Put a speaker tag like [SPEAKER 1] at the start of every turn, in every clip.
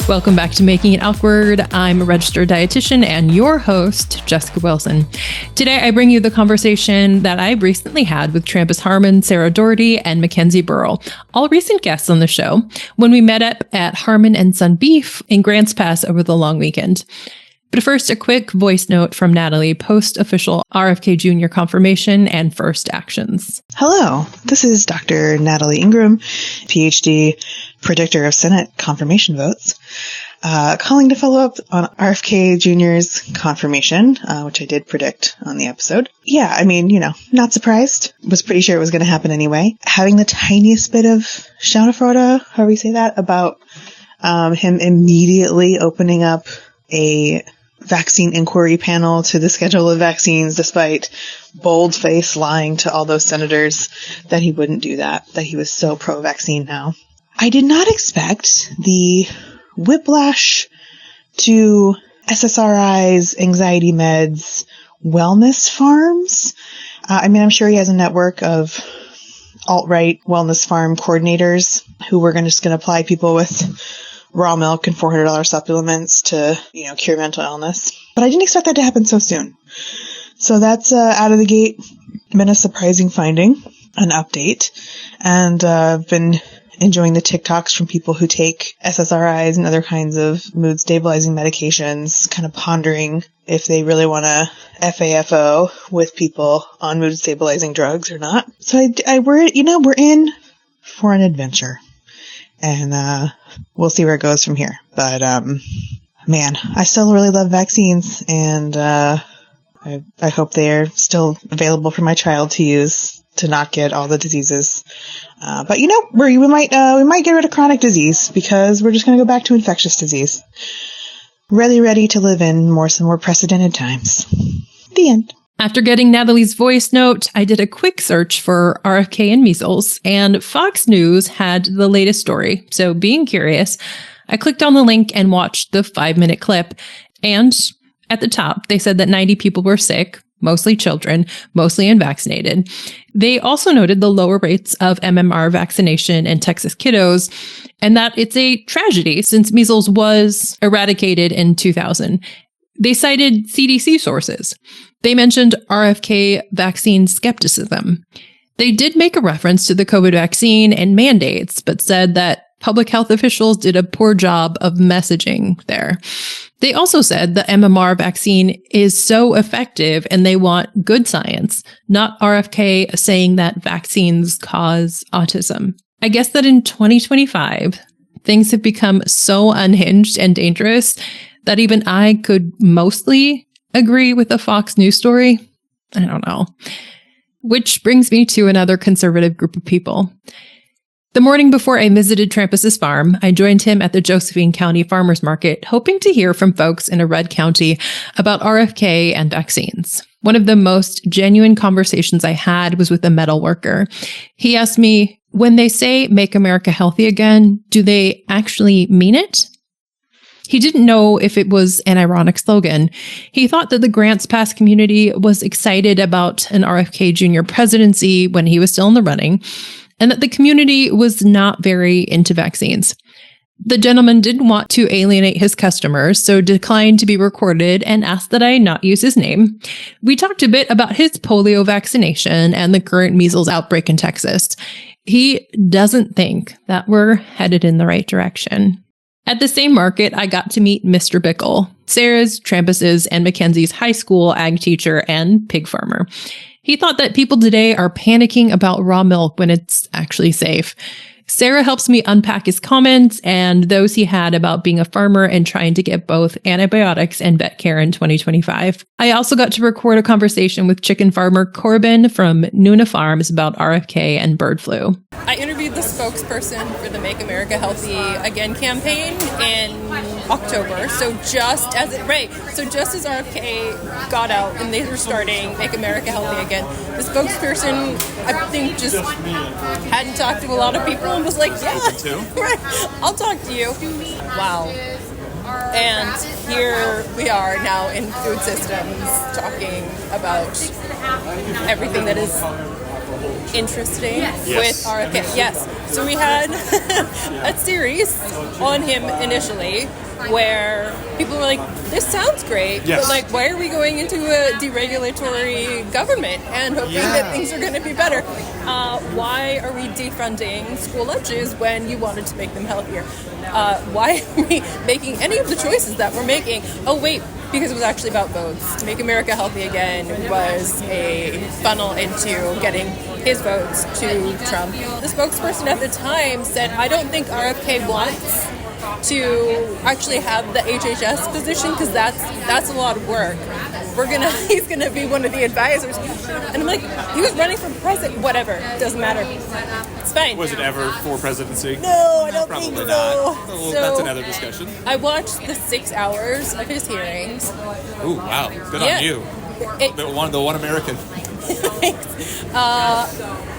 [SPEAKER 1] Welcome back to Making It Awkward. I'm a registered dietitian and your host, Jessica Wilson. Today, I bring you the conversation that I recently had with Trampus Harmon, Sarah Doherty, and Mackenzie Burrell, all recent guests on the show, when we met up at Harmon and Son Beef in Grants Pass over the long weekend. But first, a quick voice note from Natalie, post-official RFK Jr. confirmation and first actions.
[SPEAKER 2] Hello, this is Dr. Natalie Ingram, PhD, predictor of Senate confirmation votes, calling to follow up on RFK Jr.'s confirmation, which I did predict on the episode. Yeah, I mean, not surprised. Was pretty sure it was going to happen anyway. Having the tiniest bit of schadenfreude, however you say that, about him immediately opening up a vaccine inquiry panel to the schedule of vaccines, despite bold-faced lying to all those senators that he wouldn't do that he was so pro-vaccine now. I did not expect the whiplash to SSRIs, anxiety meds, wellness farms. I'm sure he has a network of alt-right wellness farm coordinators who were just going to apply people with raw milk and $400 supplements to, cure mental illness. But I didn't expect that to happen so soon. So that's out of the gate been a surprising finding, an update. And I've been enjoying the TikToks from people who take SSRIs and other kinds of mood stabilizing medications, kind of pondering if they really want to FAFO with people on mood stabilizing drugs or not. So we're in for an adventure. And we'll see where it goes from here. But, man, I still really love vaccines, and I hope they're still available for my child to use to not get all the diseases. But we might get rid of chronic disease because we're just going to go back to infectious disease. Really ready to live in some more precedented times. The end.
[SPEAKER 1] After getting Natalie's voice note, I did a quick search for RFK and measles, and Fox News had the latest story. So being curious, I clicked on the link and watched the 5-minute clip. And at the top, they said that 90 people were sick, mostly children, mostly unvaccinated. They also noted the lower rates of MMR vaccination in Texas kiddos, and that it's a tragedy since measles was eradicated in 2000. They cited CDC sources. They mentioned RFK vaccine skepticism. They did make a reference to the COVID vaccine and mandates, but said that public health officials did a poor job of messaging there. They also said the MMR vaccine is so effective and they want good science, not RFK saying that vaccines cause autism. I guess that in 2025, things have become so unhinged and dangerous that even I could mostly agree with the Fox News story. I don't know. Which brings me to another conservative group of people. The morning before I visited Trampus's farm, I joined him at the Josephine County Farmers Market, hoping to hear from folks in a red county about RFK and vaccines. One of the most genuine conversations I had was with a metal worker. He asked me, when they say make America healthy again, do they actually mean it? He didn't know if it was an ironic slogan. He thought that the Grants Pass community was excited about an RFK Jr. presidency when he was still in the running, and that the community was not very into vaccines. The gentleman didn't want to alienate his customers, so declined to be recorded and asked that I not use his name. We talked a bit about his polio vaccination and the current measles outbreak in Texas. He doesn't think that we're headed in the right direction. At the same market, I got to meet Mr. Bickle, Sarah's, Trampus's, and Mackenzie's high school ag teacher and pig farmer. He thought that people today are panicking about raw milk when it's actually safe. Sarah helps me unpack his comments and those he had about being a farmer and trying to get both antibiotics and vet care in 2025. I also got to record a conversation with chicken farmer Corbin from Nuna Farms about RFK and bird flu. I interviewed the spokesperson for the Make America Healthy Again campaign in October. So just as RFK got out and they were starting Make America Healthy Again, the spokesperson, I think, just hadn't talked to a lot of people and was like, yeah, right, I'll talk to you. Wow. And here we are now in food systems talking about everything that is
[SPEAKER 3] interesting with RFK. Yes. So we had a series on him initially where people were like, this sounds great, but like, why are we going into a deregulatory government and hoping that things are going to be better? Why are we defunding school lunches when you wanted to make them healthier? Why are we making any of the choices that we're making? Oh, wait, because it was actually about votes. Make America Healthy Again was a funnel into getting his votes to Trump. The spokesperson at the time said, I don't think RFK wants to actually have the HHS position because that's a lot of work. He's gonna be one of the advisors, and I'm like, he was running for president. Whatever, doesn't matter. It's fine.
[SPEAKER 4] Was it ever for presidency?
[SPEAKER 3] No, I don't
[SPEAKER 4] Probably
[SPEAKER 3] think so.
[SPEAKER 4] Not. Well, that's another discussion.
[SPEAKER 3] I watched the 6 hours of his hearings.
[SPEAKER 4] Ooh, wow, good on you. The one American.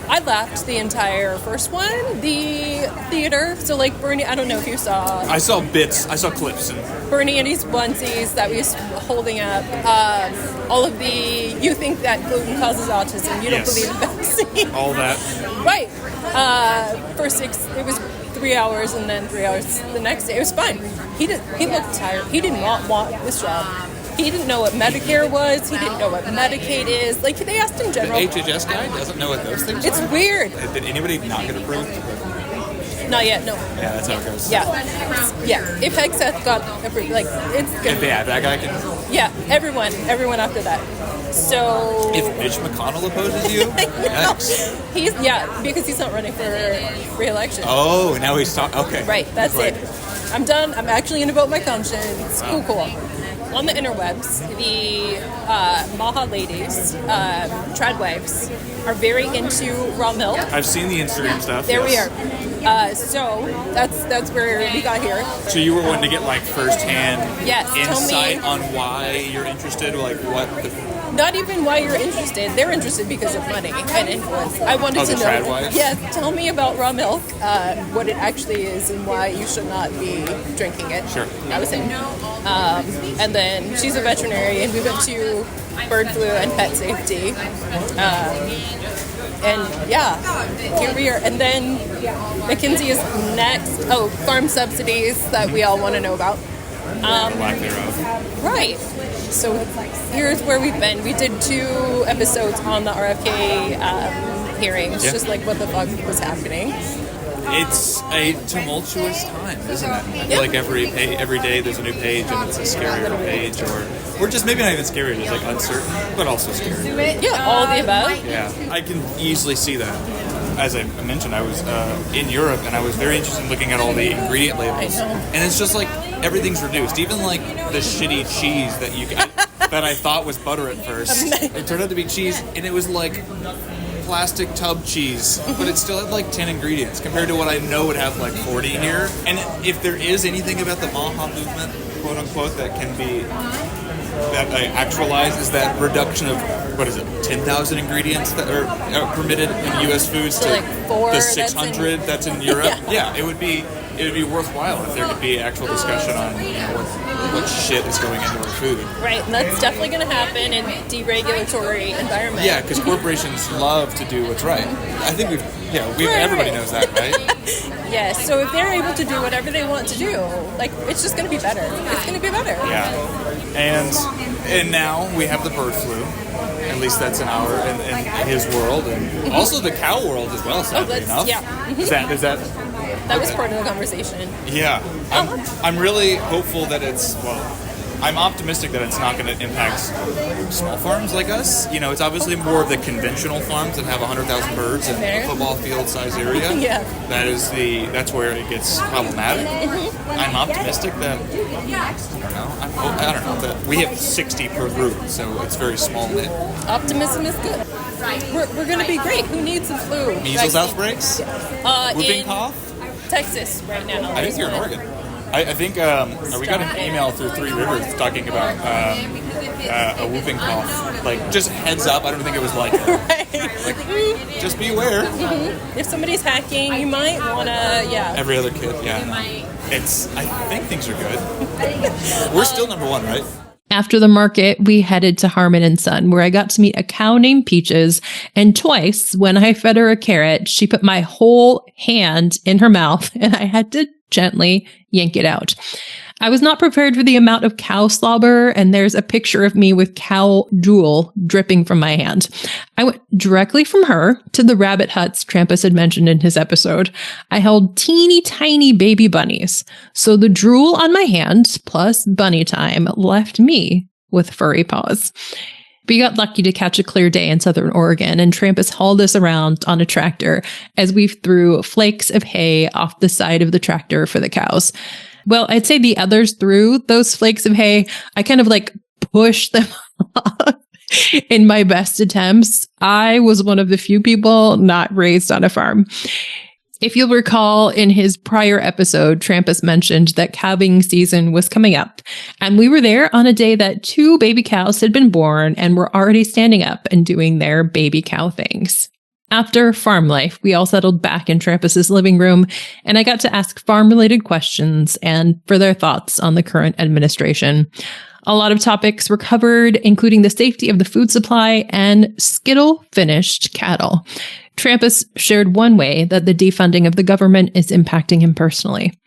[SPEAKER 3] I laughed the entire first one, the theater. So like Bernie, I don't know if you saw.
[SPEAKER 4] I saw bits. I saw clips.
[SPEAKER 3] Bernie and his onesies that we was holding up. All of the, you think that gluten causes autism. You don't believe in vaccine.
[SPEAKER 4] All that.
[SPEAKER 3] Right. It was 3 hours and then 3 hours the next day. It was fine. He looked tired. He did not want this job. He didn't know what Medicare was. He didn't know what Medicaid is. Like, they asked him general.
[SPEAKER 4] The HHS guy doesn't know what those things are?
[SPEAKER 3] It's weird.
[SPEAKER 4] Did anybody not get approved?
[SPEAKER 3] Not yet, no.
[SPEAKER 4] Yeah, that's how it goes.
[SPEAKER 3] Yeah. If Hegseth got approved, like, it's good.
[SPEAKER 4] If that guy can...
[SPEAKER 3] Yeah, everyone after that. So...
[SPEAKER 4] If Mitch McConnell opposes you?
[SPEAKER 3] Yikes. Because he's not running for re-election.
[SPEAKER 4] Oh, now he's talking... Okay.
[SPEAKER 3] Right, that's it. I'm done. I'm actually going to vote my conscience.
[SPEAKER 4] Wow.
[SPEAKER 3] Cool. On the interwebs, the Maha ladies, trad wives, are very into raw milk.
[SPEAKER 4] I've seen the Instagram stuff.
[SPEAKER 3] There we are. So that's where we got here.
[SPEAKER 4] So you were wanting to get like firsthand insight
[SPEAKER 3] tell me,
[SPEAKER 4] on why you're interested, like what the...
[SPEAKER 3] Not even why you're interested. They're interested because of money and influence. I wanted to know.
[SPEAKER 4] Trad wives?
[SPEAKER 3] Yes, tell me about raw milk, what it actually is, and why you should not be drinking it.
[SPEAKER 4] Sure.
[SPEAKER 3] That was it. And then she's a veterinarian. We went to bird flu and pet safety. And here we are. And then McKinsey is next. Oh, farm subsidies that we all want to know about.
[SPEAKER 4] Lack thereof.
[SPEAKER 3] Right. So here's where we've been. We did 2 episodes on the RFK hearings, just like what the fuck was happening.
[SPEAKER 4] It's a tumultuous time, isn't it? I feel like every day there's a new page and it's a scarier page, or just maybe not even scary, just like uncertain, but also scary.
[SPEAKER 3] Yeah, all of the above.
[SPEAKER 4] Yeah, I can easily see that. As I mentioned, I was in Europe and I was very interested in looking at all the ingredient labels, and it's just like everything's reduced, even like the shitty cheese that I thought was butter at first. It turned out to be cheese, and it was like plastic tub cheese, but it still had like 10 ingredients compared to what I know would have like 40 here. And if there is anything about the Maha movement, quote unquote, that can be actualized, is that reduction of 10,000 ingredients that are permitted in U.S. foods to
[SPEAKER 3] like 4
[SPEAKER 4] the 600 that's in Europe. Yeah, it would be worthwhile if there could be actual discussion on what shit is going into our food.
[SPEAKER 3] Right, and that's definitely going to happen in deregulatory environment.
[SPEAKER 4] Yeah, because corporations love to do what's right. I think everybody knows that, right?
[SPEAKER 3] Yes, so if they're able to do whatever they want to do, like, it's just going to be better. It's going to be better.
[SPEAKER 4] Yeah, and now we have the bird flu. At least that's in his world, and also the cow world as well. Sadly enough.
[SPEAKER 3] Yeah.
[SPEAKER 4] Is that?
[SPEAKER 3] That was part of the conversation.
[SPEAKER 4] Yeah, I'm really hopeful that I'm optimistic that it's not going to impact small farms like us. You know, it's obviously more of the conventional farms that have 100,000 birds in a football field size area.
[SPEAKER 3] Yeah.
[SPEAKER 4] That's where it gets problematic. I'm optimistic that I don't know that we have 60 per group, so it's very small knit.
[SPEAKER 3] Optimism is good. We're going to be great. Who needs the flu?
[SPEAKER 4] Measles outbreaks? Whooping cough?
[SPEAKER 3] Texas right now.
[SPEAKER 4] I think you're in Oregon. I think we got an email through Three Rivers talking about a whooping cough. Like, just heads up. I don't think it was like, like just be aware.
[SPEAKER 3] If somebody's hacking, you might want to,
[SPEAKER 4] Every other kid, I think things are good. We're still number 1, right?
[SPEAKER 1] After the market, we headed to Harmon and Son, where I got to meet a cow named Peaches. And twice, when I fed her a carrot, she put my whole hand in her mouth and I had to gently yank it out. I was not prepared for the amount of cow slobber, and there's a picture of me with cow drool dripping from my hand. I went directly from her to the rabbit huts Trampus had mentioned in his episode. I held teeny tiny baby bunnies, so the drool on my hand plus bunny time left me with furry paws. We got lucky to catch a clear day in Southern Oregon, and Trampus hauled us around on a tractor as we threw flakes of hay off the side of the tractor for the cows. Well, I'd say the others threw those flakes of hay. I kind of like pushed them off in my best attempts. I was one of the few people not raised on a farm. If you'll recall, in his prior episode, Trampus mentioned that calving season was coming up, and we were there on a day that 2 baby cows had been born and were already standing up and doing their baby cow things. After farm life, we all settled back in Trampus's living room, and I got to ask farm-related questions and for their thoughts on the current administration. A lot of topics were covered, including the safety of the food supply and Skittle-finished cattle. Trampus shared one way that the defunding of the government is impacting him personally.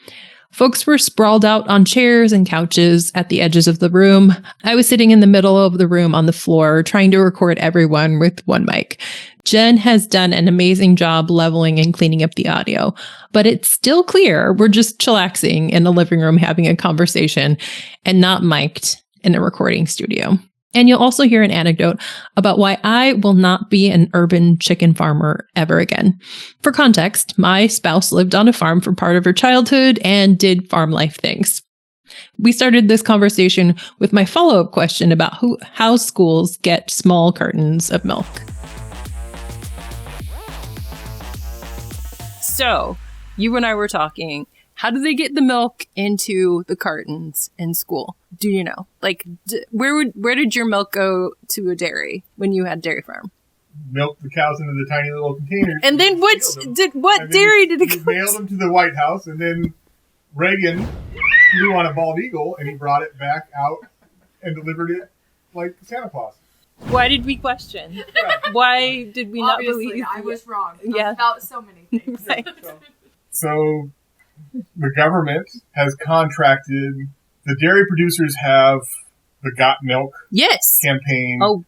[SPEAKER 1] Folks were sprawled out on chairs and couches at the edges of the room. I was sitting in the middle of the room on the floor, trying to record everyone with one mic. Jen has done an amazing job leveling and cleaning up the audio, but it's still clear we're just chillaxing in the living room having a conversation and not mic'd in a recording studio. And you'll also hear an anecdote about why I will not be an urban chicken farmer ever again. For context, my spouse lived on a farm for part of her childhood and did farm life things. We started this conversation with my follow-up question about how schools get small cartons of milk.
[SPEAKER 3] So, you and I were talking. How do they get the milk into the cartons in school? Do you know? Like, where did your milk go to a dairy when you had dairy farm?
[SPEAKER 5] Milk the cows into the tiny little containers.
[SPEAKER 3] And then what dairy did it go to?
[SPEAKER 5] Mailed them to the White House, and then Reagan flew on a bald eagle, and he brought it back out and delivered it like Santa Claus.
[SPEAKER 3] Why did we question? Why did we not believe?
[SPEAKER 6] I was wrong.
[SPEAKER 3] Yeah.
[SPEAKER 6] About so many things.
[SPEAKER 3] Right.
[SPEAKER 5] So the government has contracted. The dairy producers have the Got Milk campaign.
[SPEAKER 3] Oh,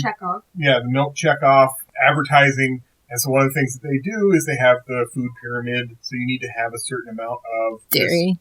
[SPEAKER 6] Check off.
[SPEAKER 5] Yeah, the milk checkoff, advertising. And so one of the things that they do is they have the food pyramid. So you need to have a certain amount of
[SPEAKER 3] dairy.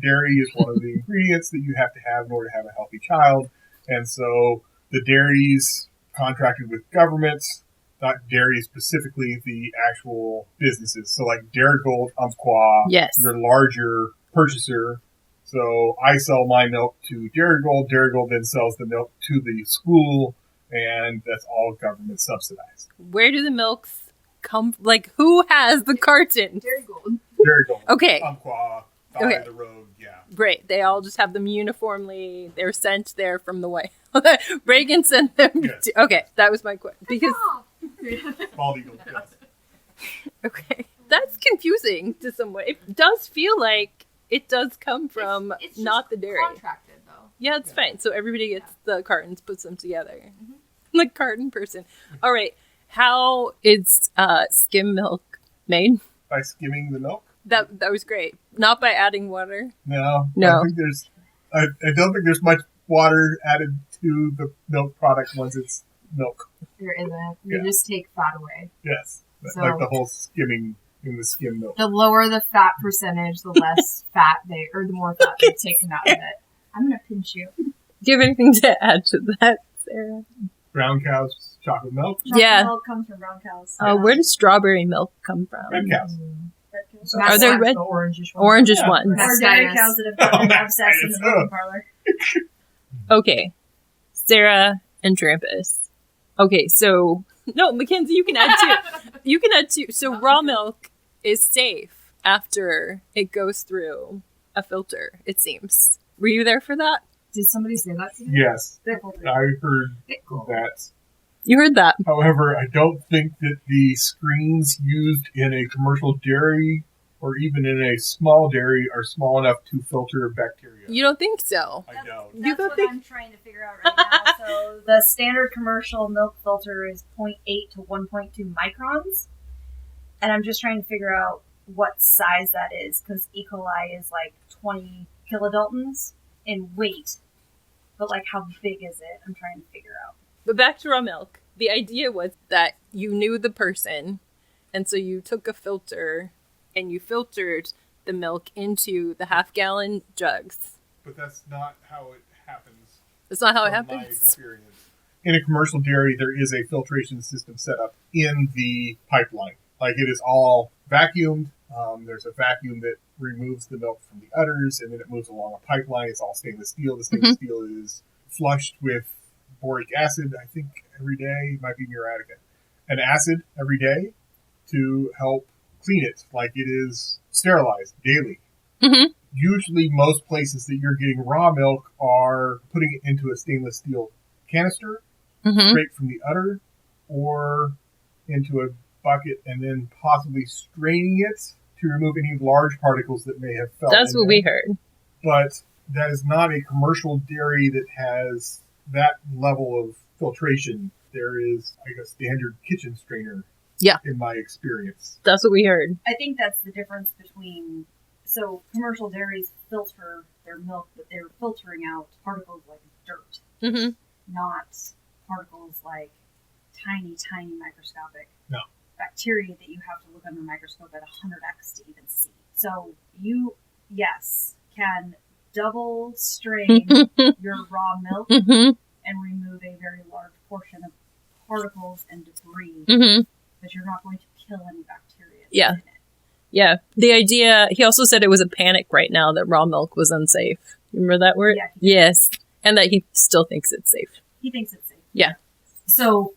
[SPEAKER 5] Dairy is one of the ingredients that you have to have in order to have a healthy child. And so the dairies contracted with governments, not dairy specifically, the actual businesses. So like Darigold, Umpqua, your larger purchaser. So I sell my milk to Darigold. Darigold then sells the milk to the school, and that's all government subsidized.
[SPEAKER 3] Where do the milks come? Like, who has the carton?
[SPEAKER 5] Darigold.
[SPEAKER 3] Okay.
[SPEAKER 5] Umpqua, by the road, yeah.
[SPEAKER 3] Great. They all just have them uniformly. They're sent there from the White House. Reagan sent them.
[SPEAKER 5] Yes.
[SPEAKER 3] Okay, that was my question. Because
[SPEAKER 5] Bald eagle, yes.
[SPEAKER 3] Okay, that's confusing to some way. It does feel like it does come from
[SPEAKER 6] it's
[SPEAKER 3] not the dairy.
[SPEAKER 6] Contracted though.
[SPEAKER 3] Yeah, it's fine. So everybody gets the cartons, puts them together. Mm-hmm. The carton person. All right. How is skim milk made?
[SPEAKER 5] By skimming the milk.
[SPEAKER 3] That was great. Not by adding water.
[SPEAKER 5] No. I don't think there's much water added to the milk product once it's milk.
[SPEAKER 6] There isn't. You just take fat away.
[SPEAKER 5] Yes. So, like the whole skimming in the skim milk.
[SPEAKER 6] The lower the fat percentage, the less the more fat they've taken out of it. I'm going to pinch you.
[SPEAKER 3] Do you have anything to add to that, Sarah?
[SPEAKER 5] Brown cows, chocolate milk.
[SPEAKER 6] Chocolate milk comes from brown cows.
[SPEAKER 3] Where does strawberry milk come from?
[SPEAKER 5] Red cows.
[SPEAKER 3] Are there red?
[SPEAKER 6] The orangish
[SPEAKER 3] ones.
[SPEAKER 6] Or dairy cows that have gotten obsessed in the milk parlor.
[SPEAKER 3] Okay. Sarah and Trampus. Okay, so... No, Mackenzie, you can add too. So raw milk is safe after it goes through a filter, it seems. Were you there for that?
[SPEAKER 6] Did somebody say that to you?
[SPEAKER 5] Yes. I heard that.
[SPEAKER 3] You heard that.
[SPEAKER 5] However, I don't think that the screens used in a commercial dairy or even in a small dairy are small enough to filter bacteria.
[SPEAKER 3] You don't think so?
[SPEAKER 5] I don't.
[SPEAKER 6] That's what I'm trying to figure out right now. So the standard commercial milk filter is 0.8 to 1.2 microns. And I'm just trying to figure out what size that is, because E. coli is like 20 kilodaltons in weight. But like, how big is it? I'm trying to figure out.
[SPEAKER 3] But back to raw milk. The idea was that you knew the person, and so you took a filter and you filtered the milk into the half-gallon jugs.
[SPEAKER 5] But that's not how it happens.
[SPEAKER 3] That's not how it
[SPEAKER 5] from my
[SPEAKER 3] happens.
[SPEAKER 5] experience. In a commercial dairy, there is a filtration system set up in the pipeline. Like, it is all vacuumed. There's a vacuum that removes the milk from the udders, and then it moves along a pipeline. It's all stainless steel. The stainless steel is flushed with boric acid, I think, every day. It might be muriatic. An acid every day to help clean it, like it is sterilized daily.
[SPEAKER 3] Mm-hmm.
[SPEAKER 5] Usually, most places that you're getting raw milk are putting it into a stainless steel canister, straight from the udder, or into a bucket, and then possibly straining it to remove any large particles that may have fell.
[SPEAKER 3] That's what we heard.
[SPEAKER 5] But that is not a commercial dairy that has that level of filtration. There is, like, a standard kitchen strainer.
[SPEAKER 3] Yeah.
[SPEAKER 5] In my experience.
[SPEAKER 3] That's what we heard.
[SPEAKER 6] I think that's the difference between... So, commercial dairies filter their milk, but they're filtering out particles like dirt.
[SPEAKER 3] Mm-hmm.
[SPEAKER 6] Not particles like tiny, tiny microscopic
[SPEAKER 5] bacteria
[SPEAKER 6] that you have to look under a microscope at 100x to even see. So, you, yes, can double strain your raw milk and remove a very large portion of particles and debris, but you're not going to kill any bacteria in it.
[SPEAKER 3] Yeah. The idea, he also said it was a panic right now that raw milk was unsafe. You remember that word?
[SPEAKER 6] Yeah.
[SPEAKER 3] Yes. And that he still thinks it's safe.
[SPEAKER 6] He thinks it's safe.
[SPEAKER 3] Yeah.
[SPEAKER 6] So,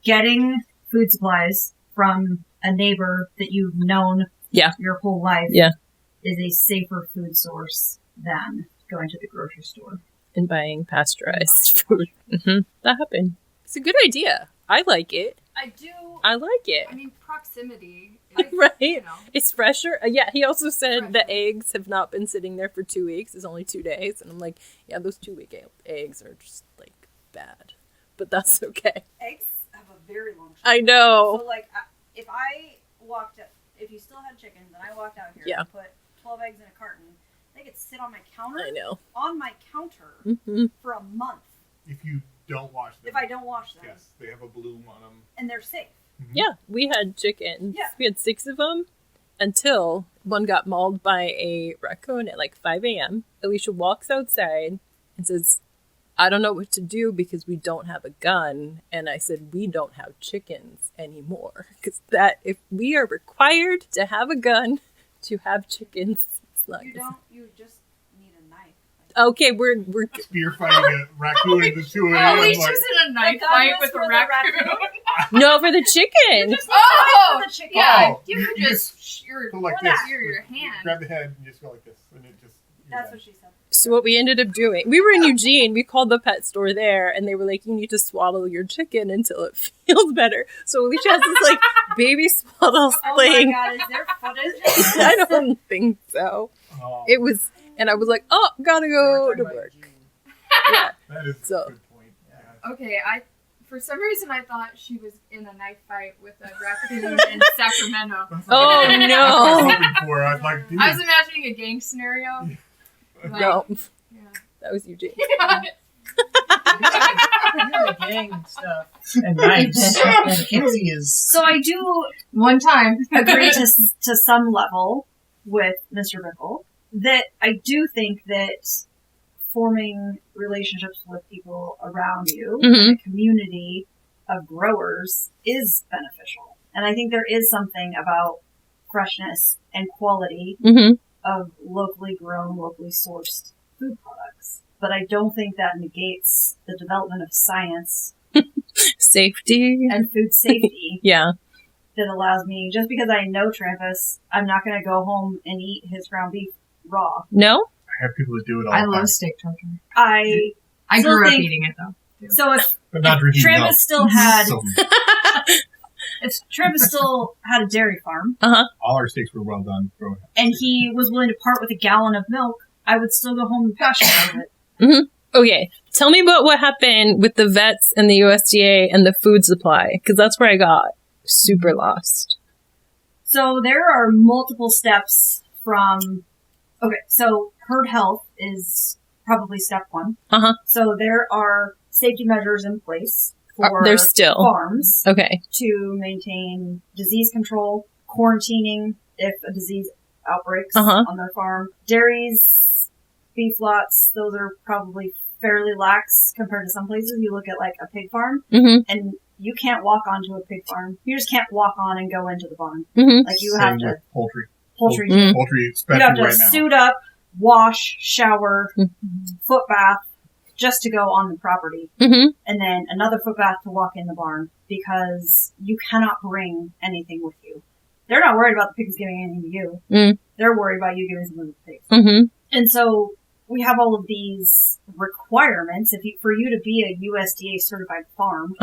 [SPEAKER 6] getting food supplies from a neighbor that you've known your whole life is a safer food source than going to the grocery store.
[SPEAKER 3] And buying pasteurized food. That happened. It's a good idea. I like it.
[SPEAKER 7] I do.
[SPEAKER 3] I like it.
[SPEAKER 7] I mean, proximity.
[SPEAKER 3] Right.
[SPEAKER 7] You know.
[SPEAKER 3] It's fresher. Yeah, he also said the eggs have not been sitting there for 2 weeks. It's only 2 days. And I'm like, yeah, those 2-week eggs are just, like, bad. But that's okay.
[SPEAKER 6] Eggs have a very long shelf.
[SPEAKER 3] I know.
[SPEAKER 6] So, like, if you still had chickens and I walked out here and put 12 eggs in a carton, they could sit on my counter.
[SPEAKER 3] I know.
[SPEAKER 6] On my counter for a month.
[SPEAKER 5] If you don't wash them.
[SPEAKER 6] If I don't wash them.
[SPEAKER 5] Yes, they have a bloom on them.
[SPEAKER 6] And they're safe.
[SPEAKER 3] Yeah, we had chickens.
[SPEAKER 6] Yeah.
[SPEAKER 3] We had 6 of them until one got mauled by a raccoon at like 5 a.m. Alicia walks outside and says, I don't know what to do because we don't have a gun. And I said, we don't have chickens anymore. Because if we are required to have a gun to have chickens, it's not.
[SPEAKER 6] You just need a knife.
[SPEAKER 3] Okay, we're
[SPEAKER 5] spear fighting a raccoon in the 2 a.m.
[SPEAKER 7] Alicia's in a knife fight with a raccoon.
[SPEAKER 3] No, for the chicken.
[SPEAKER 7] Oh,
[SPEAKER 6] for the chicken.
[SPEAKER 7] Yeah, you could just
[SPEAKER 5] go like this.
[SPEAKER 7] your hand.
[SPEAKER 5] Grab the head and just go like this, and it just.
[SPEAKER 6] That's what she said.
[SPEAKER 3] So what we ended up doing, we were in Eugene, we called the pet store there, and they were like, you need to swaddle your chicken until it feels better. So Alicia has this, like, baby swaddle thing.
[SPEAKER 6] Oh my god, is there footage?
[SPEAKER 3] I don't think so.
[SPEAKER 5] Oh.
[SPEAKER 3] It was, and I was like, oh, gotta go to work. Yeah.
[SPEAKER 5] That is
[SPEAKER 3] So.
[SPEAKER 5] a good point. Yeah.
[SPEAKER 7] Okay, for some reason I thought she was in a knife fight with a raccoon in Sacramento.
[SPEAKER 3] Oh,
[SPEAKER 5] That's what I
[SPEAKER 3] no.
[SPEAKER 5] was hoping for. I was like, dude.
[SPEAKER 7] I was imagining a gang scenario. Like,
[SPEAKER 3] No,
[SPEAKER 7] Yeah.
[SPEAKER 3] that was Eugene.
[SPEAKER 8] Gang stuff and knives. And Kinsey is.
[SPEAKER 6] So I do
[SPEAKER 7] One time.
[SPEAKER 6] agree to some level with Mr. Bickle that I do think that forming relationships with people around you,
[SPEAKER 3] Mhm.
[SPEAKER 6] a community of growers, is beneficial. And I think there is something about freshness and quality
[SPEAKER 3] Mm-hmm.
[SPEAKER 6] of locally grown, locally sourced food products. But I don't think that negates the development of science
[SPEAKER 3] Safety.
[SPEAKER 6] and food safety
[SPEAKER 3] Yeah.
[SPEAKER 6] that allows me, just because I know Trampus, I'm not going to go home and eat his ground beef raw.
[SPEAKER 3] No?
[SPEAKER 5] I have people that do it all
[SPEAKER 7] I
[SPEAKER 5] the time.
[SPEAKER 7] love steak tartare.
[SPEAKER 6] I
[SPEAKER 7] Grew up
[SPEAKER 6] think-
[SPEAKER 7] eating it though.
[SPEAKER 6] so if
[SPEAKER 5] But not drinking
[SPEAKER 6] Trampus
[SPEAKER 5] milk.
[SPEAKER 6] still had
[SPEAKER 5] So-
[SPEAKER 6] if Trampus still had a dairy farm,
[SPEAKER 5] All our steaks were well done growing up.
[SPEAKER 6] and he was willing to part with a gallon of milk, I would still go home and pasteurize it.
[SPEAKER 1] Okay, tell me about what happened with the vets and the USDA and the food supply, because that's where I got super lost.
[SPEAKER 6] So there are multiple steps from... Okay, so herd health is probably step one. So there are safety measures in place for
[SPEAKER 1] There's still
[SPEAKER 6] farms
[SPEAKER 1] okay.
[SPEAKER 6] to maintain disease control, quarantining if a disease outbreaks on their farm. Dairies, beef lots, those are probably fairly lax compared to some places. You look at like a pig farm, and you can't walk onto a pig farm. You just can't walk on and go into the barn. Like you have to
[SPEAKER 5] Poultry.
[SPEAKER 6] Poultry,
[SPEAKER 5] especially
[SPEAKER 6] you have to
[SPEAKER 5] right now.
[SPEAKER 6] suit up, wash, shower, foot bath, just to go on the property. And then another foot bath to walk in the barn, because you cannot bring anything with you. They're not worried about the pigs giving anything to you. They're worried about you giving something to the pigs. And so we have all of these requirements. For you to be a USDA certified farm,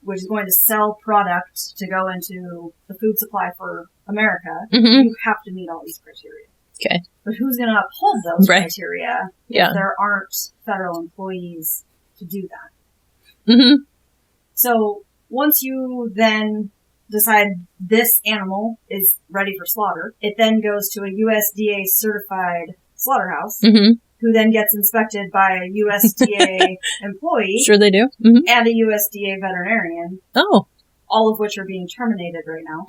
[SPEAKER 6] which is going to sell product to go into the food supply for America, you have to meet all these criteria.
[SPEAKER 1] Okay.
[SPEAKER 6] But who's going to uphold those criteria if there aren't federal employees to do that? So once you then decide this animal is ready for slaughter, it then goes to a USDA certified slaughterhouse, who then gets inspected by a USDA employee.
[SPEAKER 1] Sure they do.
[SPEAKER 6] And a USDA veterinarian.
[SPEAKER 1] Oh.
[SPEAKER 6] All of which are being terminated right now.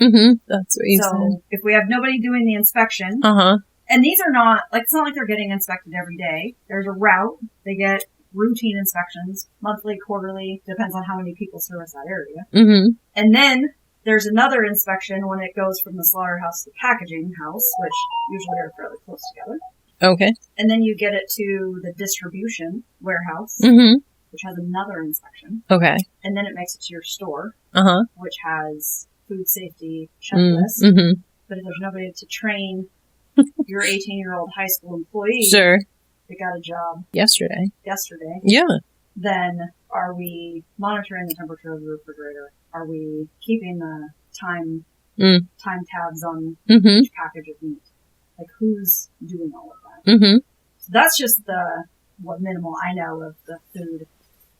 [SPEAKER 1] That's what you said.
[SPEAKER 6] So if we have nobody doing the inspection, and these are not, like, it's not like they're getting inspected every day. There's a route. They get routine inspections, monthly, quarterly, depends on how many people service that area. And then there's another inspection when it goes from the slaughterhouse to the packaging house, which usually are fairly close together.
[SPEAKER 1] Okay.
[SPEAKER 6] And then you get it to the distribution warehouse, which has another inspection.
[SPEAKER 1] Okay.
[SPEAKER 6] And then it makes it to your store, which has food safety checklist. But if there's nobody to train your 18-year-old high school employee that got a job yesterday, then are we monitoring the temperature of the refrigerator? Are we keeping the time tabs on each package of meat? Like, who's doing all of that? So that's just what minimal I know of the food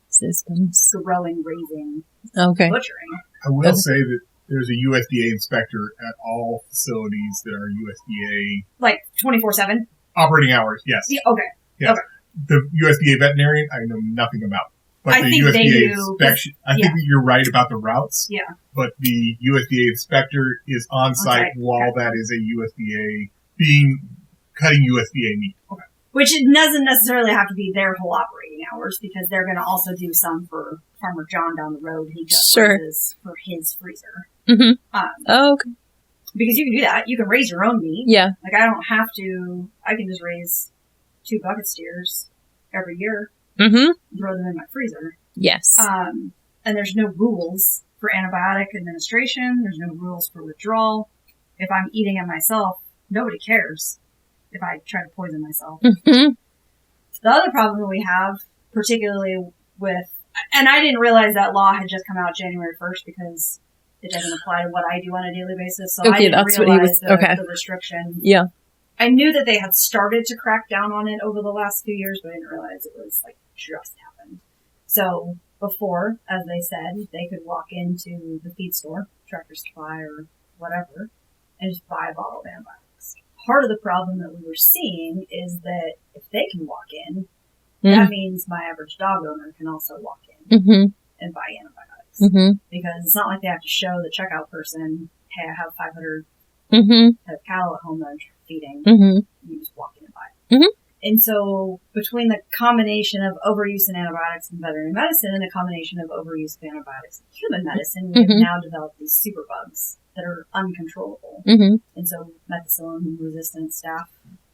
[SPEAKER 1] systems,
[SPEAKER 6] growing, raising, butchering.
[SPEAKER 5] I will say that there's a USDA inspector at all facilities that are USDA...
[SPEAKER 6] Like 24/7?
[SPEAKER 5] Operating hours, yes.
[SPEAKER 6] Yeah, okay.
[SPEAKER 5] Yes.
[SPEAKER 6] Okay.
[SPEAKER 5] The USDA veterinarian, I know nothing about. But
[SPEAKER 6] I
[SPEAKER 5] the
[SPEAKER 6] think
[SPEAKER 5] USDA
[SPEAKER 6] they do,
[SPEAKER 5] inspection, I think that you're right about the routes.
[SPEAKER 6] Yeah.
[SPEAKER 5] But the USDA inspector is on site while that is a USDA cutting USDA meat.
[SPEAKER 6] Okay. Which it doesn't necessarily have to be their whole operating hours, because they're going to also do some for Farmer John down the road. He just raises for his freezer.
[SPEAKER 1] Okay.
[SPEAKER 6] Because you can do that. You can raise your own meat.
[SPEAKER 1] Yeah.
[SPEAKER 6] Like, I don't have to. I can just raise 2 bucket steers every year. Throw them in my freezer.
[SPEAKER 1] Yes.
[SPEAKER 6] And there's no rules for antibiotic administration. There's no rules for withdrawal. If I'm eating it myself, nobody cares if I try to poison myself. The other problem that we have, particularly with, and I didn't realize that law had just come out January 1st because it doesn't apply to what I do on a daily basis. So I didn't realize the restriction.
[SPEAKER 1] Yeah.
[SPEAKER 6] I knew that they had started to crack down on it over the last few years, but I didn't realize it was like just happened. So before, as they said, they could walk into the feed store, Tractor Supply or whatever, and just buy a bottle of antibiotics. Part of the problem that we were seeing is that if they can walk in, that means my average dog owner can also walk in and buy antibiotics. Because it's not like they have to show the checkout person, hey, I have 500 head of cattle at home that I'm feeding. You just walk in and buy it. And so between the combination of overuse in antibiotics in veterinary medicine and the combination of overuse of antibiotics in human medicine, we have now developed these superbugs that are uncontrollable. And so methicillin-resistant staph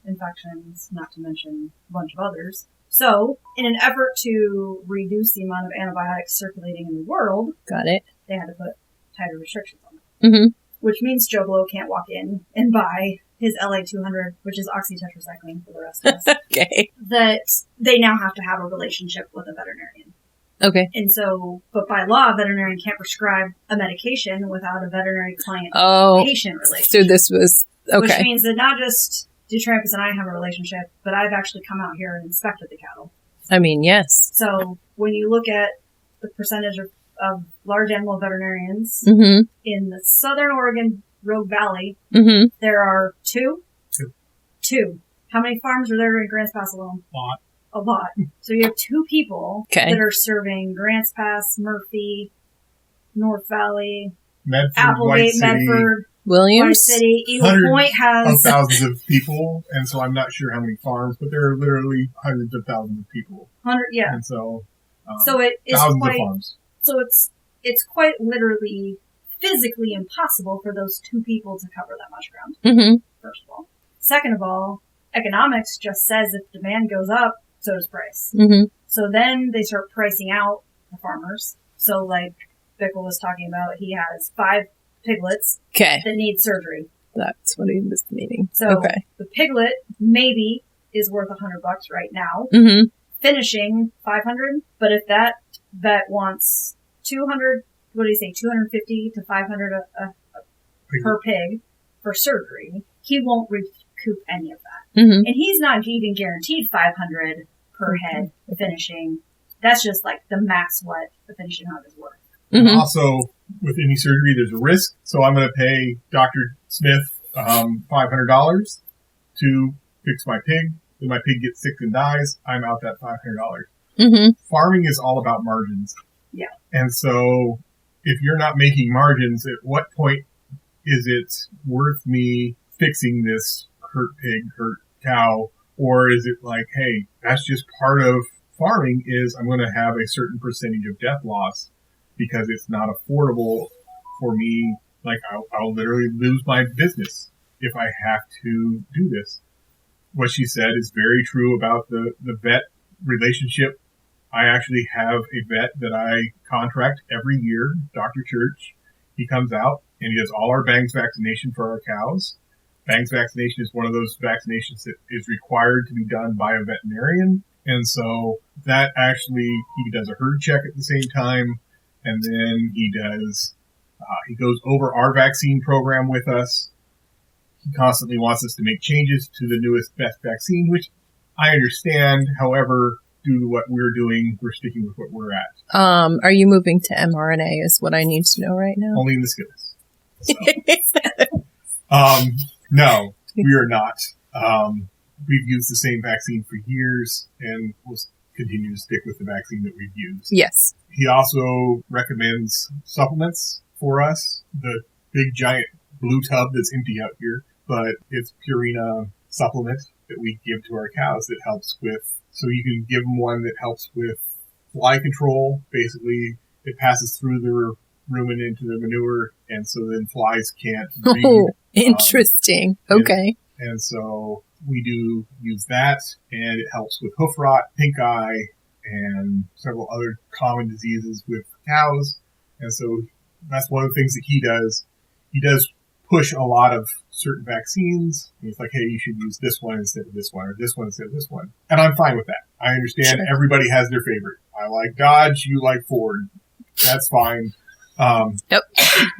[SPEAKER 6] infections, not to mention a bunch of others. So in an effort to reduce the amount of antibiotics circulating in the world, they had to put tighter restrictions on it. Which means Joe Blow can't walk in and buy his LA200, which is oxytetracycline for the rest of us. That they now have to have a relationship with a veterinarian.
[SPEAKER 1] Okay.
[SPEAKER 6] And so, but by law, a veterinarian can't prescribe a medication without a veterinary client patient relationship.
[SPEAKER 1] So this was, okay.
[SPEAKER 6] Which means that not just do Trampus and I have a relationship, but I've actually come out here and inspected the cattle.
[SPEAKER 1] I mean, yes.
[SPEAKER 6] So when you look at the percentage of large animal veterinarians
[SPEAKER 1] Mm-hmm.
[SPEAKER 6] in the Southern Oregon Rogue Valley,
[SPEAKER 1] Mm-hmm.
[SPEAKER 6] there are two.
[SPEAKER 5] Two.
[SPEAKER 6] How many farms are there in Grants Pass alone?
[SPEAKER 5] A lot.
[SPEAKER 6] A lot. So you have two people
[SPEAKER 1] Okay.
[SPEAKER 6] that are serving Grants Pass, Murphy, North Valley,
[SPEAKER 5] Medford,
[SPEAKER 6] Applegate,
[SPEAKER 5] White City,
[SPEAKER 6] Medford, White
[SPEAKER 1] Williams?
[SPEAKER 6] City. Eagle
[SPEAKER 5] Hundreds
[SPEAKER 6] Point
[SPEAKER 5] of
[SPEAKER 6] has
[SPEAKER 5] thousands of people, and so I'm not sure how many farms, but there are literally hundreds of thousands of people.
[SPEAKER 6] 100. Yeah.
[SPEAKER 5] And so,
[SPEAKER 6] So it is
[SPEAKER 5] thousands
[SPEAKER 6] quite.
[SPEAKER 5] of farms.
[SPEAKER 6] So it's quite literally physically impossible for those two people to cover that much ground.
[SPEAKER 1] Mm-hmm.
[SPEAKER 6] First of all. Second of all, economics just says if demand goes up, so does price.
[SPEAKER 1] Mm-hmm.
[SPEAKER 6] So then they start pricing out the farmers. So like Bickle was talking about, he has 5 piglets
[SPEAKER 1] Okay.
[SPEAKER 6] that need surgery.
[SPEAKER 1] That's what he was meaning.
[SPEAKER 6] So
[SPEAKER 1] Okay.
[SPEAKER 6] the piglet maybe is worth $100 right now,
[SPEAKER 1] Mm-hmm.
[SPEAKER 6] finishing $500. But if that vet wants 200, what do you say, 250 to 500 per pig for surgery, he won't recoup any of that.
[SPEAKER 1] Mm-hmm.
[SPEAKER 6] And he's not even guaranteed 500 per head finishing. That's just like the max what the finishing hog is worth.
[SPEAKER 1] Mm-hmm.
[SPEAKER 5] Also, with any surgery, there's a risk. So I'm going to pay Dr. Smith $500 to fix my pig. When my pig gets sick and dies, I'm out that $500.
[SPEAKER 1] Mm-hmm.
[SPEAKER 5] Farming is all about margins.
[SPEAKER 6] Yeah.
[SPEAKER 5] And so if you're not making margins, at what point is it worth me fixing this hurt pig, hurt cow? Or is it like, hey, that's just part of farming is I'm going to have a certain percentage of death loss because it's not affordable for me. Like I'll literally lose my business if I have to do this. What she said is very true about the vet relationship. I actually have a vet that I contract every year, Dr. Church. He comes out and he does all our bangs vaccination for our cows. Bangs vaccination is one of those vaccinations that is required to be done by a veterinarian. And so that actually, he does a herd check at the same time. And then he goes over our vaccine program with us. He constantly wants us to make changes to the newest, best vaccine, which I understand. However, due to what we're doing, we're sticking with what we're at.
[SPEAKER 1] Are you moving to mRNA is what I need to know right now.
[SPEAKER 5] Only in the Skittles. So. No, we are not. We've used the same vaccine for years and we'll continue to stick with the vaccine that we've used.
[SPEAKER 1] Yes.
[SPEAKER 5] He also recommends supplements for us. The big giant blue tub that's empty out here, but it's Purina supplement that we give to our cows that helps with, so you can give them one that helps with fly control. Basically, it passes through their rumen into their manure, and so then flies can't breed.
[SPEAKER 1] Oh, interesting. Okay.
[SPEAKER 5] And so we do use that, and it helps with hoof rot, pink eye, and several other common diseases with cows. And so that's one of the things that he does. He does push a lot of certain vaccines. He's like, hey, you should use this one instead of this one, or this one instead of this one. And I'm fine with that. I understand everybody has their favorite. I like Dodge, you like Ford. That's fine.
[SPEAKER 1] Yep.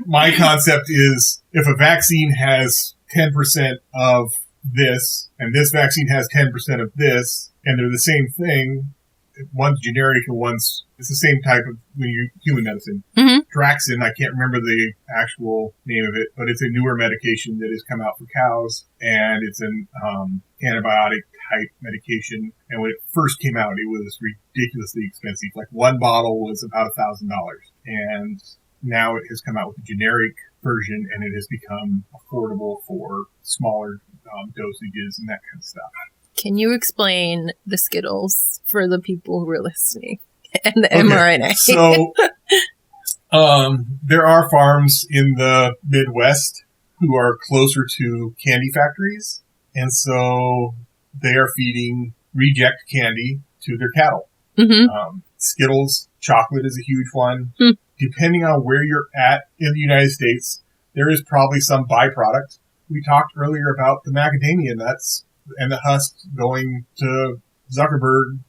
[SPEAKER 5] My concept is if a vaccine has 10% of this, and this vaccine has 10% of this, and they're the same thing, one's generic and it's the same type of when you human medicine.
[SPEAKER 1] Mm-hmm.
[SPEAKER 5] Draxin, I can't remember the actual name of it, but it's a newer medication that has come out for cows, and it's an antibiotic type medication. And when it first came out, it was ridiculously expensive. Like one bottle was about $1,000, and now it has come out with a generic version, and it has become affordable for smaller dosages and that kind of stuff.
[SPEAKER 1] Can you explain the Skittles for the people who are listening and the mRNA?
[SPEAKER 5] So, there are farms in the Midwest who are closer to candy factories, and so they are feeding reject candy to their cattle.
[SPEAKER 1] Mm-hmm.
[SPEAKER 5] Skittles, chocolate is a huge one.
[SPEAKER 1] Mm.
[SPEAKER 5] Depending on where you're at in the United States, there is probably some byproduct. We talked earlier about the macadamia nuts and the husk going to Zuckerberg.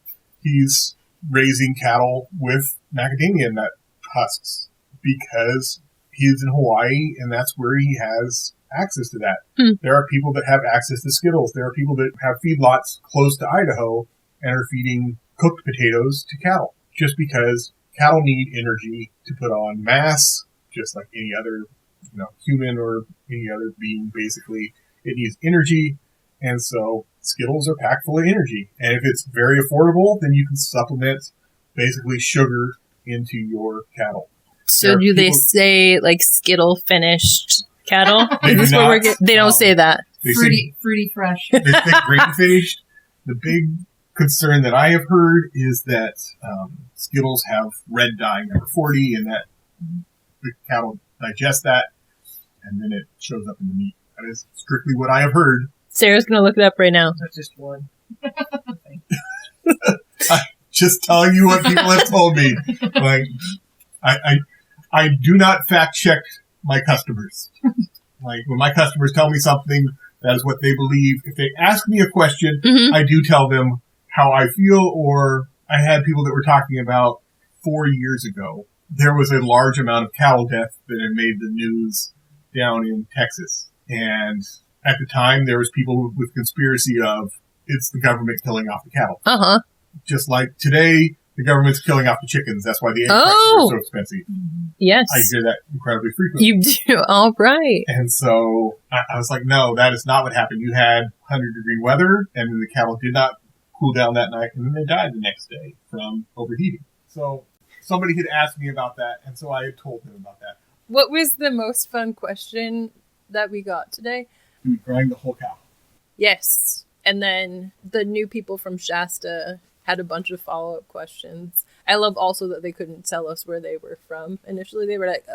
[SPEAKER 5] He's raising cattle with macadamia nut husks because he's in Hawaii and that's where he has access to that. There are people that have access to Skittles. There are people that have feedlots close to Idaho and are feeding cooked potatoes to cattle just because cattle need energy to put on mass, just like any other, human or any other being. Basically, it needs energy, and so Skittles are packed full of energy. And if it's very affordable, then you can supplement basically sugar into your cattle.
[SPEAKER 1] So do they say like Skittle finished cattle?
[SPEAKER 5] They
[SPEAKER 1] Is this
[SPEAKER 5] do
[SPEAKER 1] what
[SPEAKER 5] not.
[SPEAKER 1] they don't say that.
[SPEAKER 5] They say
[SPEAKER 6] Fruity fresh.
[SPEAKER 5] they say grain finished. The big concern that I have heard is that Skittles have red dye number 40, and that the cattle digest that, and then it shows up in the meat. That is strictly what I have heard.
[SPEAKER 1] Sarah's going to look it up right now.
[SPEAKER 8] That's just one.
[SPEAKER 5] I'm just telling you what people have told me. Like, I do not fact check my customers. Like, when my customers tell me something, that is what they believe. If they ask me a question, I do tell them how I feel, or I had people that were talking about 4 years ago. There was a large amount of cattle death that had made the news down in Texas. And at the time, there was people with conspiracy of it's the government killing off the cattle. Just like today, the government's killing off the chickens. That's why the egg prices are so expensive.
[SPEAKER 1] Yes.
[SPEAKER 5] I hear that incredibly frequently.
[SPEAKER 1] You do. All right.
[SPEAKER 5] And so I was like, no, that is not what happened. You had 100-degree weather, and then the cattle did not cool down that night, and then they died the next day from overheating. So somebody had asked me about that, and so I had told them about that.
[SPEAKER 1] What was the most fun question that we got today?
[SPEAKER 5] We grind the whole cow.
[SPEAKER 1] Yes. And then the new people from Shasta had a bunch of follow-up questions. I love also that they couldn't tell us where they were from. Initially, they were like,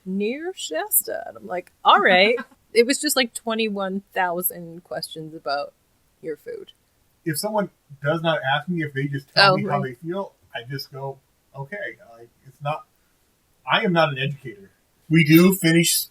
[SPEAKER 1] near Shasta. And I'm like, all right. It was just like 21,000 questions about your food.
[SPEAKER 5] If someone does not ask me, if they just tell me how they feel, I just go, okay. Like, I am not an educator. We do finish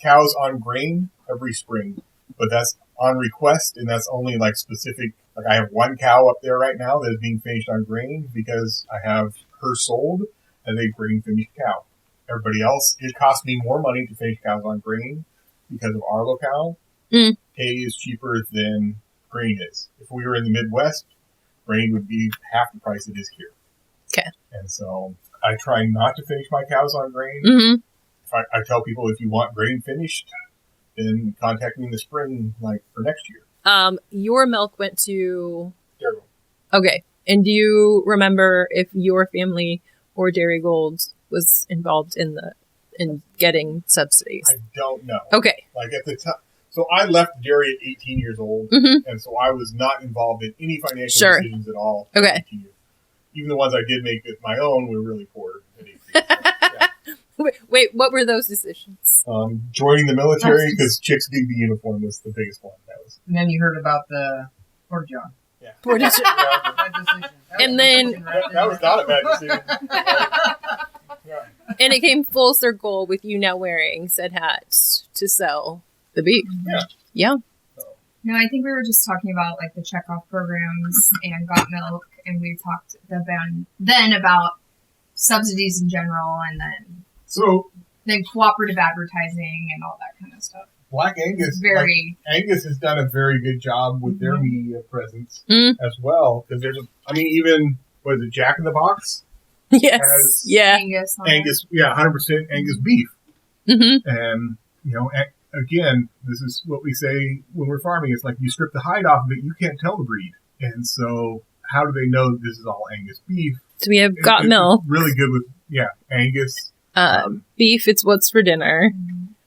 [SPEAKER 5] cows on grain every spring, but that's on request, and that's only like specific. Like, I have one cow up there right now that is being finished on grain because I have her sold as a grain finished cow. Everybody else, it costs me more money to finish cows on grain because of our locale. Hay is cheaper than grain is. If we were in the Midwest, grain would be half the price it is here.
[SPEAKER 1] Okay.
[SPEAKER 5] And so I try not to finish my cows on grain. I tell people, if you want grain finished, then contact me in the spring, like for next year.
[SPEAKER 1] Your milk went to
[SPEAKER 5] Dairy Gold.
[SPEAKER 1] Okay. And do you remember if your family or Dairy Gold was involved in getting subsidies?
[SPEAKER 5] I don't know.
[SPEAKER 1] Okay.
[SPEAKER 5] Like at the time, so I left dairy at 18 years old, and so I was not involved in any financial decisions at all. At 18 years. Even the ones I did make at my own were really poor at 18 years.
[SPEAKER 1] Wait, what were those decisions?
[SPEAKER 5] Joining the military because chicks dig the uniform was the biggest one.
[SPEAKER 8] And then you heard about the Porta John.
[SPEAKER 5] Yeah.
[SPEAKER 1] Porta John.
[SPEAKER 8] Bad decision.
[SPEAKER 1] And then
[SPEAKER 5] that was not a bad decision.
[SPEAKER 1] And it came full circle with you now wearing said hat to sell the beef. Yeah.
[SPEAKER 7] No, I think we were just talking about like the checkoff programs and Got Milk, and we talked then about subsidies in general, and then cooperative advertising and all that kind of stuff.
[SPEAKER 5] Black Angus, Angus has done a very good job with their media presence as well. Because even Jack in the Box?
[SPEAKER 1] Yes,
[SPEAKER 7] Angus,
[SPEAKER 5] 100% Angus beef. And again, this is what we say when we're farming. It's like you strip the hide off of it, you can't tell the breed. And so, how do they know this is all Angus beef?
[SPEAKER 1] So we have Got Milk.
[SPEAKER 5] Really good with Angus.
[SPEAKER 1] Beef, it's what's for dinner.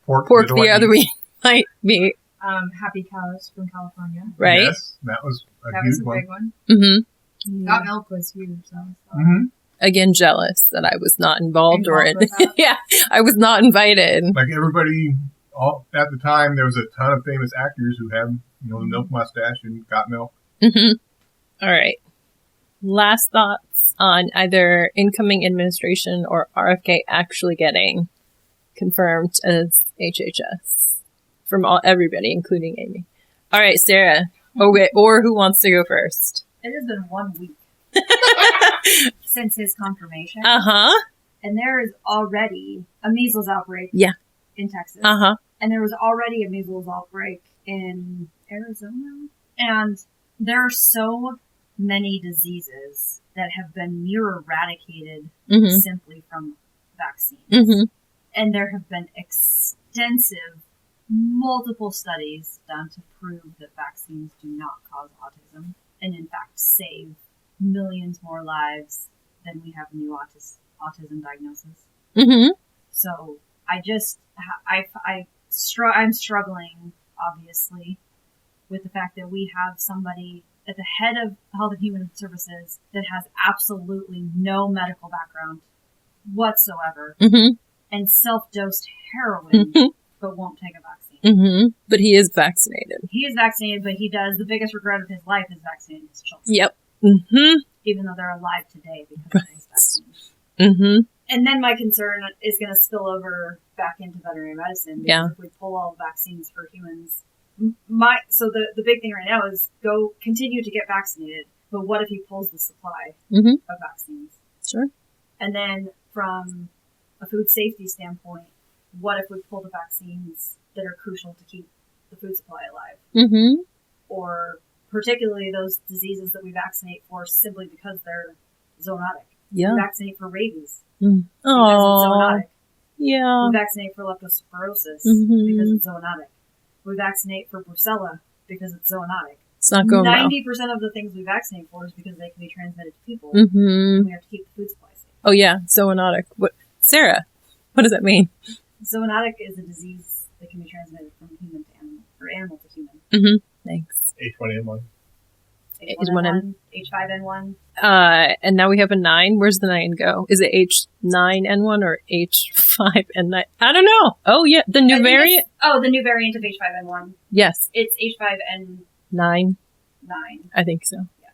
[SPEAKER 5] Pork
[SPEAKER 1] the other week might be.
[SPEAKER 7] Happy Cows from California.
[SPEAKER 1] Right.
[SPEAKER 5] Yes, that was a
[SPEAKER 7] big one. Got Milk was huge.
[SPEAKER 1] Again, jealous that I was not involved or in. I was not invited.
[SPEAKER 5] Like everybody, at the time, there was a ton of famous actors who had, the milk mustache and Got Milk.
[SPEAKER 1] All right. Last thoughts on either incoming administration or RFK actually getting confirmed as HHS from everybody, including Amy. All right, Sarah. Okay, or who wants to go first?
[SPEAKER 6] It has been 1 week. since his confirmation.
[SPEAKER 1] Uh-huh.
[SPEAKER 6] And there is already a measles outbreak in Texas.
[SPEAKER 1] Uh-huh.
[SPEAKER 6] And there was already a measles outbreak in Arizona. And there are so many diseases that have been near eradicated simply from vaccines.
[SPEAKER 1] Mm-hmm.
[SPEAKER 6] And there have been extensive, multiple studies done to prove that vaccines do not cause autism, and in fact save millions more lives than we have new autism diagnosis.
[SPEAKER 1] Mm-hmm.
[SPEAKER 6] So I'm struggling, obviously, with the fact that we have somebody at the head of Health and Human Services that has absolutely no medical background whatsoever and self-dosed heroin but won't take a vaccine.
[SPEAKER 1] Mm-hmm. But he is vaccinated.
[SPEAKER 6] He is vaccinated, but he does. The biggest regret of his life is vaccinating his children.
[SPEAKER 1] Yep. Mm-hmm.
[SPEAKER 6] Even though they're alive today because of those vaccines.
[SPEAKER 1] Mm-hmm.
[SPEAKER 6] And then my concern is going to spill over back into veterinary medicine. Because if we pull all vaccines for humans, so the big thing right now is go continue to get vaccinated. But what if he pulls the supply of vaccines?
[SPEAKER 1] Sure.
[SPEAKER 6] And then from a food safety standpoint, what if we pull the vaccines that are crucial to keep the food supply alive?
[SPEAKER 1] Mm-hmm.
[SPEAKER 6] Or particularly those diseases that we vaccinate for simply because they're zoonotic.
[SPEAKER 1] Yeah.
[SPEAKER 6] We vaccinate for rabies
[SPEAKER 1] because
[SPEAKER 6] it's zoonotic.
[SPEAKER 1] Yeah.
[SPEAKER 6] We vaccinate for leptospirosis because it's zoonotic. We vaccinate for brucella because it's zoonotic.
[SPEAKER 1] It's not going
[SPEAKER 6] 90% of the things we vaccinate for is because they can be transmitted to people.
[SPEAKER 1] Mm-hmm.
[SPEAKER 6] And we have to keep the food supply safe.
[SPEAKER 1] Oh yeah, zoonotic. What, Sarah? What does that mean?
[SPEAKER 6] Zoonotic is a disease that can be transmitted from human to animal, or animal to human.
[SPEAKER 1] Mm-hmm. Thanks.
[SPEAKER 5] H1N1.
[SPEAKER 6] H1N1, H5N1.
[SPEAKER 1] And now we have a 9. Where's the 9 go? Is it H9N1 or H5N9? I don't know. Oh yeah, the new variant?
[SPEAKER 6] The new variant of H5N1.
[SPEAKER 1] Yes.
[SPEAKER 6] It's H5N9.
[SPEAKER 1] 9. I think so. Yeah.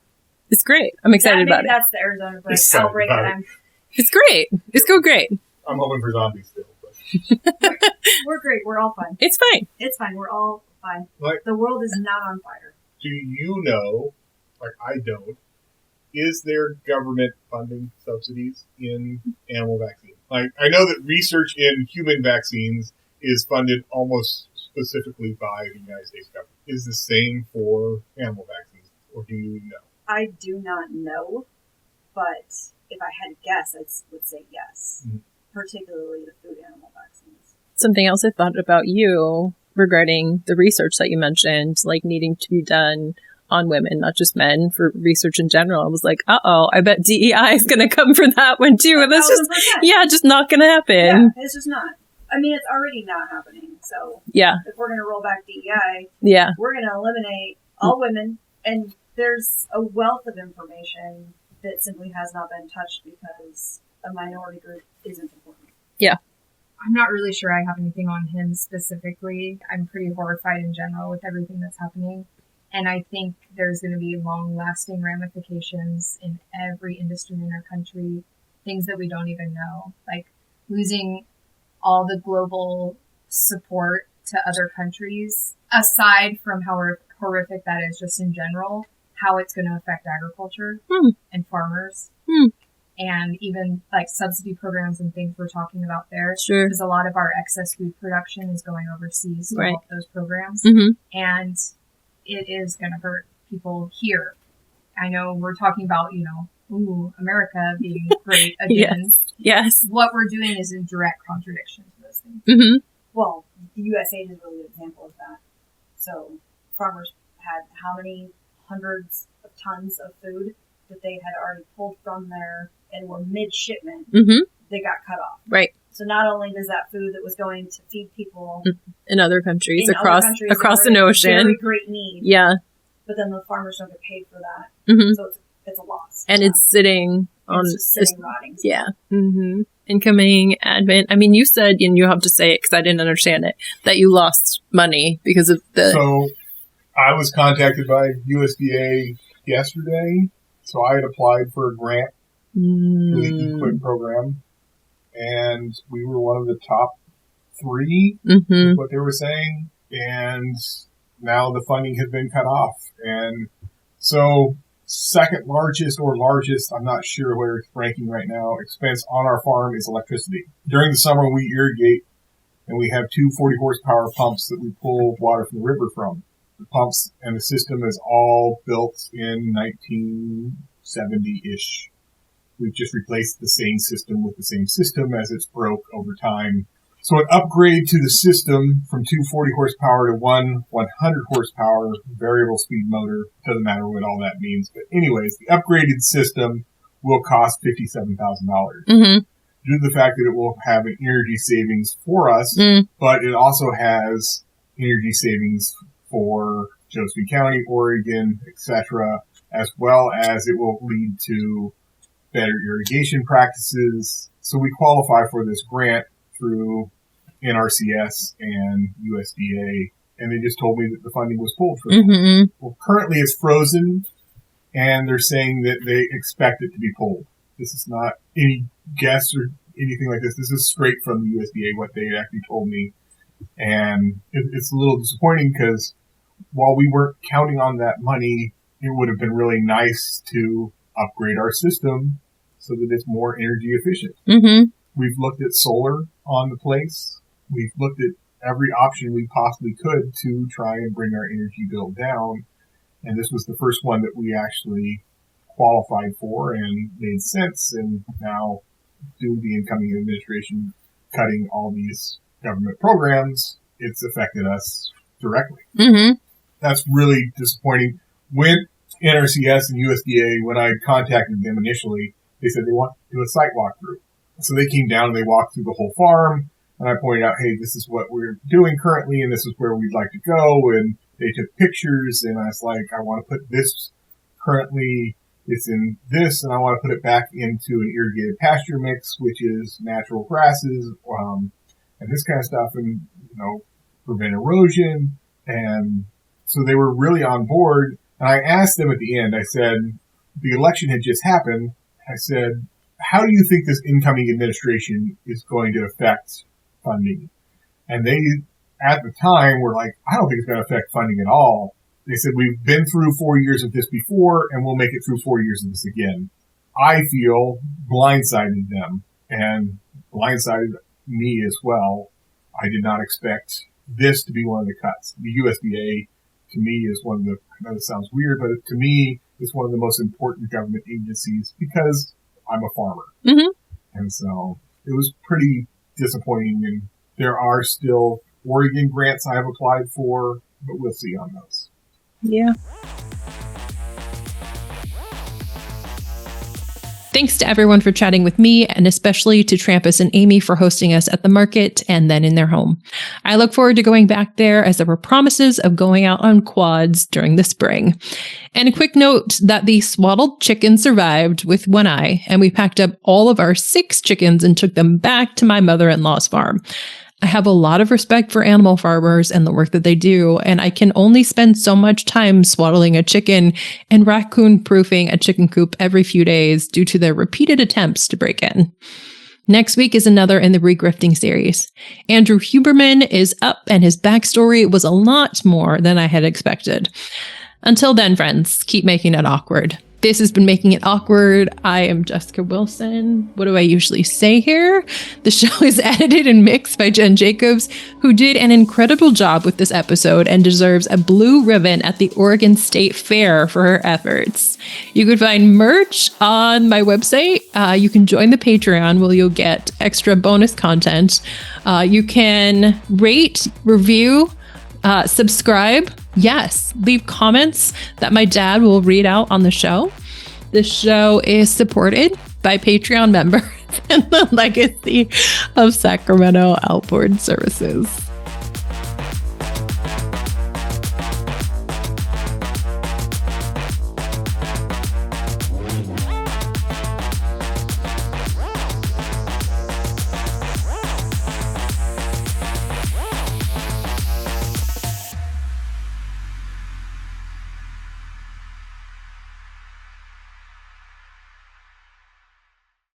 [SPEAKER 1] It's great. I'm excited about it.
[SPEAKER 6] That's the Arizona outbreak that I'm...
[SPEAKER 1] It's great. It's going great.
[SPEAKER 5] I'm hoping for zombies still. But...
[SPEAKER 6] We're great. We're all fine.
[SPEAKER 1] It's fine.
[SPEAKER 6] It's fine. We're all fine.
[SPEAKER 5] Like,
[SPEAKER 6] the world is not on fire.
[SPEAKER 5] Do you know, like I don't, is there government funding subsidies in animal vaccines? Like, I know that research in human vaccines is funded almost specifically by the United States government. Is the same for animal vaccines, or do you know?
[SPEAKER 6] I do not know, but if I had to guess, I would say yes, particularly the food animal vaccines.
[SPEAKER 1] Something else I thought about you regarding the research that you mentioned, like needing to be done on women, not just men, for research in general. I was like, I bet DEI is going to come for that one too. And that's just not going to happen.
[SPEAKER 6] Yeah, it's just not. I mean, it's already not happening. So if we're going to roll back DEI, we're going to eliminate all women. And there's a wealth of information that simply has not been touched because a minority group isn't important.
[SPEAKER 1] Yeah.
[SPEAKER 7] I'm not really sure I have anything on him specifically. I'm pretty horrified in general with everything that's happening. And I think there's going to be long-lasting ramifications in every industry in our country, things that we don't even know, like losing all the global support to other countries, aside from how horrific that is just in general, how it's going to affect agriculture and farmers. And even like subsidy programs and things we're talking about there.
[SPEAKER 1] Sure.
[SPEAKER 7] Because a lot of our excess food production is going overseas to help those programs. And it is going to hurt people here. I know we're talking about, America being great again.
[SPEAKER 1] Yes.
[SPEAKER 7] What we're doing is in direct contradiction to those things.
[SPEAKER 6] Well, the USAID is a really good example of that. So farmers had how many hundreds of tons of food that they had already pulled from there and were mid-shipment, they got cut off.
[SPEAKER 1] Right.
[SPEAKER 6] So not only does that food that was going to feed people
[SPEAKER 1] in other countries, across an ocean,
[SPEAKER 6] very great need.
[SPEAKER 1] Yeah.
[SPEAKER 6] But then the farmers don't get paid for that. So it's a loss.
[SPEAKER 1] And it's sitting on...
[SPEAKER 6] It's just sitting rotting.
[SPEAKER 1] Yeah. Incoming advent. I mean, you said, and you have to say it because I didn't understand it, that you lost money because of the...
[SPEAKER 5] So I was contacted by USDA yesterday. So I had applied for a grant for the eQuip program, and we were one of the top 3, what they were saying, and now the funding had been cut off. And so second largest or largest, I'm not sure where it's ranking right now, expense on our farm is electricity. During the summer, we irrigate, and we have 2 40 horsepower pumps that we pull water from the river from. The pumps and the system is all built in 1970-ish. We've just replaced the same system with the same system as it's broke over time. So an upgrade to the system from 2 40 horsepower to 1 100 horsepower variable speed motor, doesn't matter what all that means. But anyways, the upgraded system will cost $57,000.
[SPEAKER 1] Mm-hmm.
[SPEAKER 5] Due to the fact that it will have an energy savings for us, but it also has energy savings for Josephine County, Oregon, etc., as well as it will lead to better irrigation practices. So we qualify for this grant through NRCS and USDA, and they just told me that the funding was pulled for them.
[SPEAKER 1] Mm-hmm.
[SPEAKER 5] Well, currently it's frozen, and they're saying that they expect it to be pulled. This is not any guess or anything like this. This is straight from the USDA, what they actually told me. And it's a little disappointing because while we weren't counting on that money, it would have been really nice to upgrade our system so that it's more energy efficient.
[SPEAKER 1] Mm-hmm.
[SPEAKER 5] We've looked at solar on the place. We've looked at every option we possibly could to try and bring our energy bill down. And this was the first one that we actually qualified for and made sense. And now, due to the incoming administration cutting all these government programs, it's affected us directly.
[SPEAKER 1] Mm-hmm.
[SPEAKER 5] That's really disappointing. When NRCS and USDA, when I contacted them initially, they said they want to do a site walkthrough. So they came down and they walked through the whole farm, and I pointed out, hey, this is what we're doing currently, and this is where we'd like to go. And they took pictures, and I was like, I want to put this currently, it's in this, and I want to put it back into an irrigated pasture mix, which is natural grasses, and this kind of stuff, and, prevent erosion. And so they were really on board. And I asked them at the end, I said, the election had just happened. I said, how do you think this incoming administration is going to affect funding? And they, at the time, were like, I don't think it's going to affect funding at all. They said, we've been through 4 years of this before, and we'll make it through 4 years of this again. I feel blindsided them and blindsided me as well. I did not expect this to be one of the cuts. The USDA, to me, is one of the, I know this sounds weird, but to me, it's one of the most important government agencies because I'm a farmer.
[SPEAKER 1] Mm-hmm.
[SPEAKER 5] And so it was pretty disappointing. And there are still Oregon grants I have applied for, but we'll see on those.
[SPEAKER 1] Yeah. Thanks to everyone for chatting with me, and especially to Trampus and Amy for hosting us at the market and then in their home. I look forward to going back there, as there were promises of going out on quads during the spring. And a quick note that the swaddled chicken survived with one eye, and we packed up all of our 6 chickens and took them back to my mother-in-law's farm. I have a lot of respect for animal farmers and the work that they do, and I can only spend so much time swaddling a chicken and raccoon-proofing a chicken coop every few days due to their repeated attempts to break in. Next week is another in the regrifting series. Andrew Huberman is up, and his backstory was a lot more than I had expected. Until then, friends, keep making it awkward. This has been Making It Awkward. I am Jessica Wilson. What do I usually say here? The show is edited and mixed by Jen Jacobs, who did an incredible job with this episode and deserves a blue ribbon at the Oregon State Fair for her efforts. You can find merch on my website. You can join the Patreon where you'll get extra bonus content. You can rate, review, subscribe. Yes, leave comments that my dad will read out on the show. The show is supported by Patreon members and the legacy of Sacramento Outboard Services.